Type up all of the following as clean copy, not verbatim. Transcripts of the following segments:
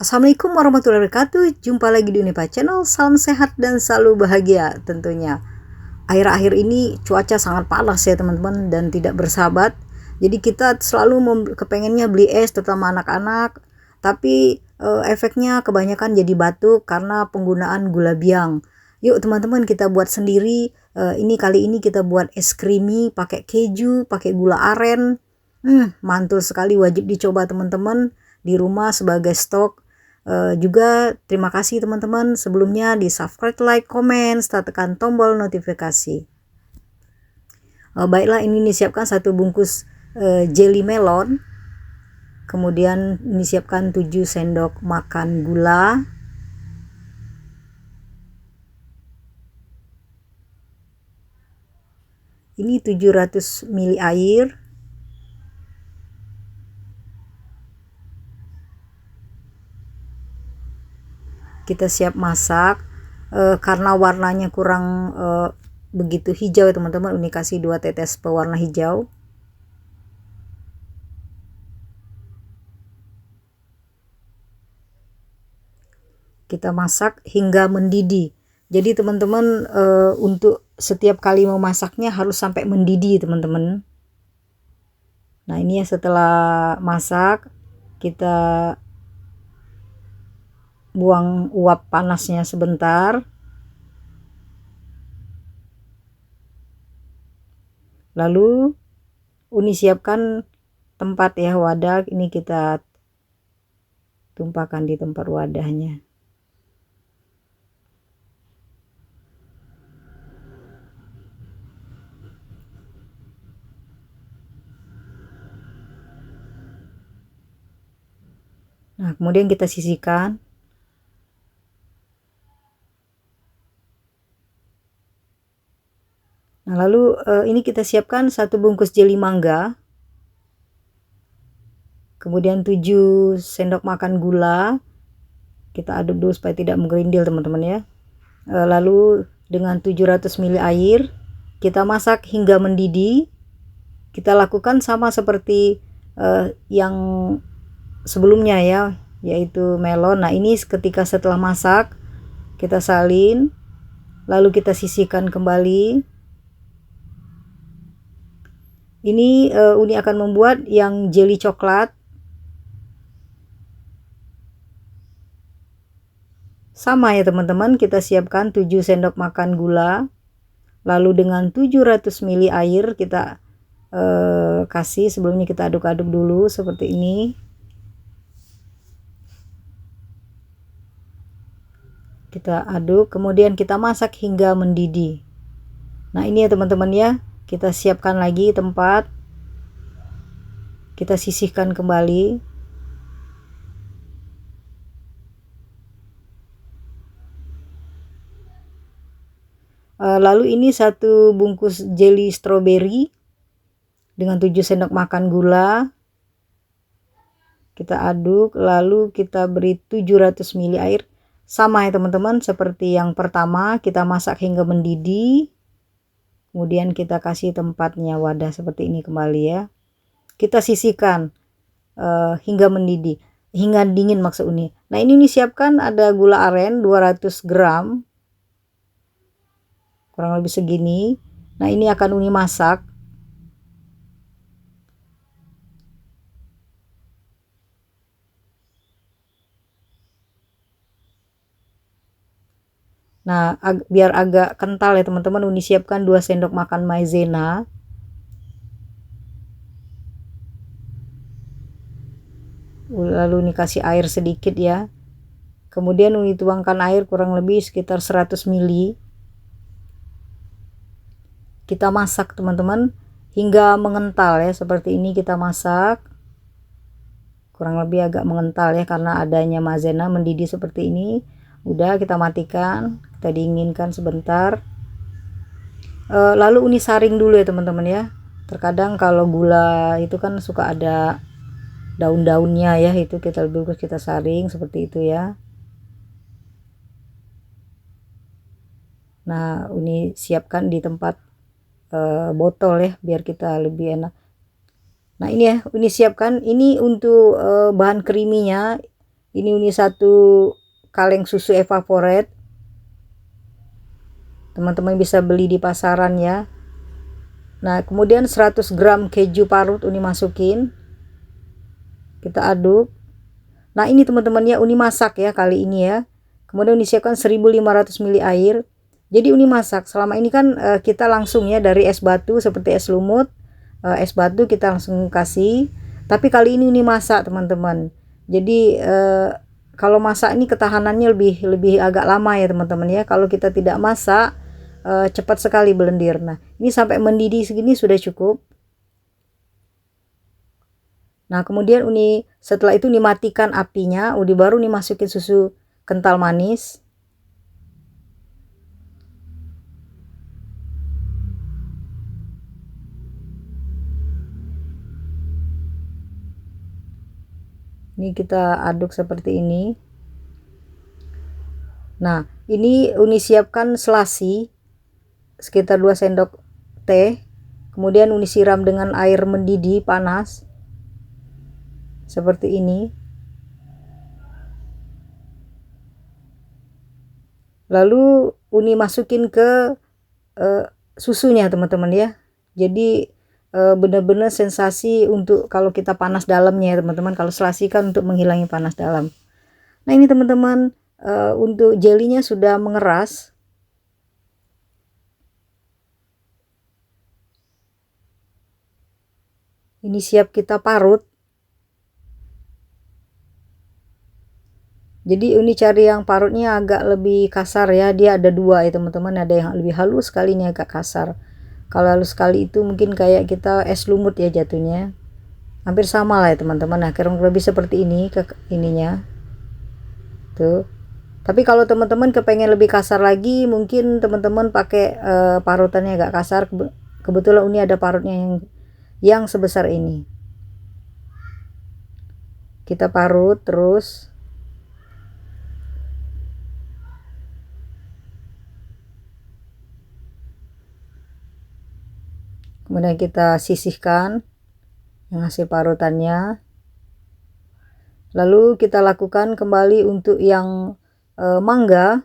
Assalamualaikum warahmatullahi wabarakatuh. Jumpa lagi di Unipa Channel. Salam sehat dan selalu bahagia tentunya. Akhir-akhir ini cuaca sangat panas ya teman-teman, dan tidak bersahabat. Jadi kita selalu kepengennya beli es, terutama anak-anak. Tapi efeknya kebanyakan jadi batuk karena penggunaan gula biang. Yuk teman-teman, kita buat sendiri. Kali ini kita buat es creamy pakai keju, pakai gula aren. Mantul sekali, wajib dicoba teman-teman di rumah sebagai stok. Juga terima kasih teman-teman sebelumnya di subscribe, like, komen, serta tekan tombol notifikasi. Baiklah, ini disiapkan satu bungkus jelly melon. Kemudian ini siapkan 7 sendok makan gula. Ini 700 ml air. Kita siap masak. Karena warnanya kurang begitu hijau ya teman-teman, ini kasih 2 tetes pewarna hijau. Kita masak hingga mendidih. Jadi teman-teman, untuk setiap kali memasaknya harus sampai mendidih teman-teman. Nah ini ya, setelah masak kita buang uap panasnya sebentar. Lalu Uni siapkan tempat ya, wadah. Ini kita tumpahkan di tempat wadahnya. Nah kemudian kita sisihkan. Nah lalu ini kita siapkan satu bungkus jeli mangga. Kemudian 7 sendok makan gula. Kita aduk dulu supaya tidak menggerindil teman-teman ya. Lalu dengan 700 ml air kita masak hingga mendidih. Kita lakukan sama seperti yang sebelumnya ya, yaitu melon. Nah ini ketika setelah masak kita salin, lalu kita sisihkan kembali. Ini Uni akan membuat yang jelly coklat. Sama ya teman-teman, kita siapkan 7 sendok makan gula. Lalu dengan 700 ml air kita kasih. Sebelumnya kita aduk-aduk dulu seperti ini. Kita aduk, kemudian kita masak hingga mendidih. Nah ini ya teman-teman ya, kita siapkan lagi tempat. Kita sisihkan kembali. Lalu ini satu bungkus jelly strawberry dengan 7 sendok makan gula. Kita aduk, lalu kita beri 700 ml air. Sama ya teman-teman, seperti yang pertama, kita masak hingga mendidih. Kemudian kita kasih tempatnya wadah seperti ini kembali ya. Kita sisihkan hingga mendidih, hingga dingin maksud Uni. Nah ini disiapkan ada gula aren 200 gram. Kurang lebih segini. Nah ini akan Uni masak. Nah biar agak kental ya teman-teman, Uni siapkan 2 sendok makan maizena. Lalu Uni kasih air sedikit ya. Kemudian Uni tuangkan air kurang lebih sekitar 100 ml. Kita masak teman-teman hingga mengental ya, seperti ini kita masak. Kurang lebih agak mengental ya, karena adanya maizena mendidih seperti ini. Udah, kita matikan, kita dinginkan sebentar. Lalu Uni saring dulu ya teman-teman ya. Terkadang kalau gula itu kan suka ada daun-daunnya ya, itu kita lebih bagus kita saring seperti itu ya. Nah Uni siapkan di tempat botol ya, biar kita lebih enak. Nah ini ya, Uni siapkan ini untuk bahan creamy-nya. Ini Uni 1 kaleng susu evaporate. Teman-teman bisa beli di pasaran ya. Nah, kemudian 100 gram keju parut Uni masukin. Kita aduk. Nah, ini teman-teman ya, Uni masak ya kali ini ya. Kemudian Uni siapkan 1500 ml air. Jadi Uni masak. Selama ini kan kita langsung ya dari es batu seperti es lumut, es batu kita langsung kasih. Tapi kali ini Uni masak, teman-teman. Jadi kalau masak ini ketahanannya lebih agak lama ya, teman-teman ya. Kalau kita tidak masak cepat sekali blendir. Nah, ini sampai mendidih segini sudah cukup. Nah, kemudian setelah itu matikan apinya, baru masukin susu kental manis. Ini kita aduk seperti ini. Nah, ini Uni siapkan selasi sekitar 2 sendok teh. Kemudian Uni siram dengan air mendidih panas. Seperti ini. Lalu Uni masukin ke susunya, teman-teman ya. Jadi benar-benar sensasi untuk kalau kita panas dalamnya ya, teman-teman. Kalau selasi kan untuk menghilangi panas dalam. Nah, ini teman-teman untuk jelinya sudah mengeras. Ini siap kita parut. Jadi Uni cari yang parutnya agak lebih kasar ya. Dia ada dua ya, teman-teman. Ada yang lebih halus sekali, ini agak kasar. Kalau halus sekali itu mungkin kayak kita es lumut ya jatuhnya. Hampir sama lah ya, teman-teman. Nah, kurang lebih seperti ini ke ininya. Tuh. Tapi kalau teman-teman kepengen lebih kasar lagi, mungkin teman-teman pakai parutannya agak kasar. Kebetulan Uni ada parutnya yang sebesar ini. Kita parut terus. Kemudian kita sisihkan yang hasil parutannya. Lalu kita lakukan kembali untuk yang mangga.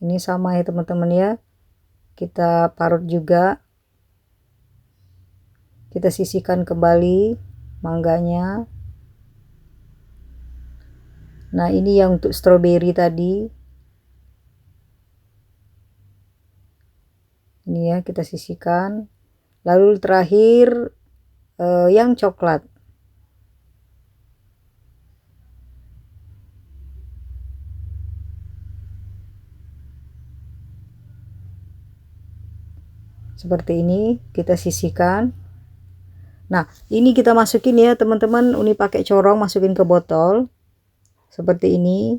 Ini sama ya, teman-teman ya. Kita parut juga. Kita sisihkan kembali mangganya. Nah, ini yang untuk stroberi tadi. Ini ya, kita sisihkan. Lalu terakhir yang coklat. Seperti ini kita sisihkan. Nah, ini kita masukin ya, teman-teman. Uni pakai corong masukin ke botol. Seperti ini.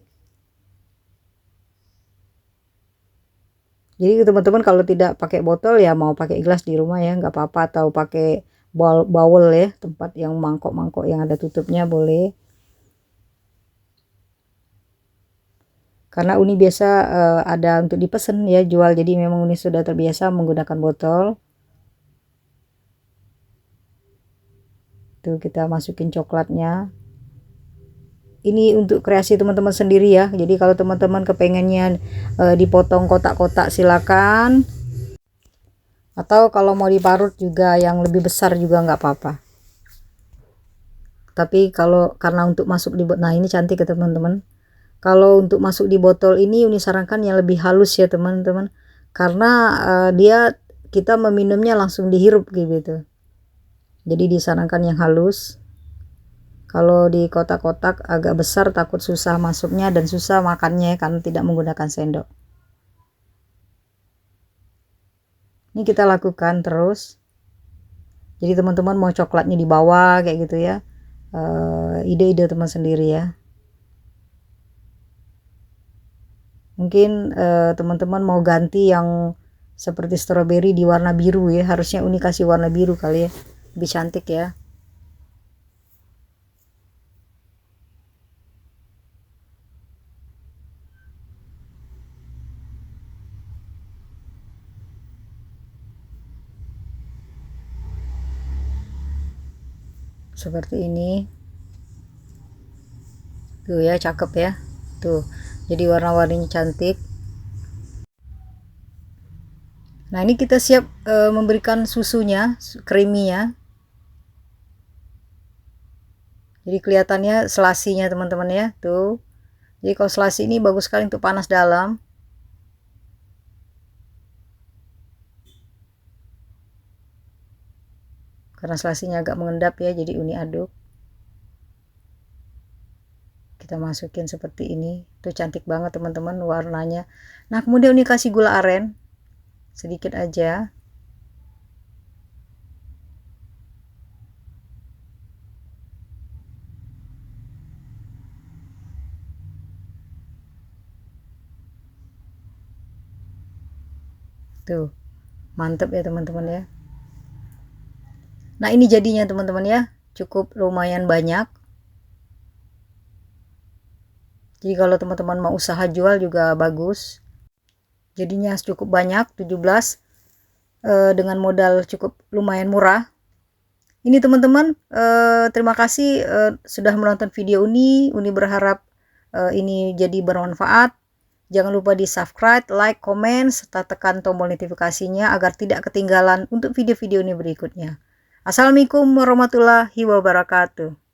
Jadi teman-teman kalau tidak pakai botol ya mau pakai gelas di rumah ya nggak apa-apa, atau pakai bowl ya, tempat yang mangkok-mangkok yang ada tutupnya boleh. Karena Uni biasa ada untuk dipesan ya jual, jadi memang Uni sudah terbiasa menggunakan botol. Tuh kita masukin coklatnya. Ini untuk kreasi teman-teman sendiri ya. Jadi kalau teman-teman kepengennya dipotong kotak-kotak silakan. Atau kalau mau diparut juga yang lebih besar juga nggak apa-apa. Tapi karena untuk masuk di botol, nah ini cantik ya teman-teman. Kalau untuk masuk di botol ini Uni sarankan yang lebih halus ya teman-teman. Karena kita meminumnya langsung dihirup gitu. Jadi disarankan yang halus. Kalau di kotak-kotak agak besar takut susah masuknya dan susah makannya karena tidak menggunakan sendok. Ini kita lakukan terus. Jadi teman-teman mau coklatnya di bawah kayak gitu ya. Ide-ide teman sendiri ya. Mungkin teman-teman mau ganti yang seperti stroberi di warna biru ya. Harusnya Uni kasih warna biru kali ya. Lebih cantik ya. seperti ini tuh ya, cakep ya tuh, jadi warna-warninya cantik. Nah ini kita siap memberikan susunya, creamy-nya. Jadi kelihatannya selasinya teman-teman ya tuh. Jadi kalau selasi ini bagus sekali untuk panas dalam. Karena selasinya agak mengendap ya, jadi uni aduk. Kita masukin seperti ini. Tuh cantik banget teman-teman warnanya. Nah kemudian ini kasih gula aren. Sedikit aja. Tuh, mantep ya teman-teman ya. Nah ini jadinya teman-teman ya, cukup lumayan banyak. Jadi kalau teman-teman mau usaha jual juga bagus. Jadinya cukup banyak, 17 dengan modal cukup lumayan murah. Ini teman-teman, terima kasih sudah menonton video ini. Uni berharap ini jadi bermanfaat. Jangan lupa di subscribe, like, komen, serta tekan tombol notifikasinya agar tidak ketinggalan untuk video-video ini berikutnya. Assalamualaikum warahmatullahi wabarakatuh.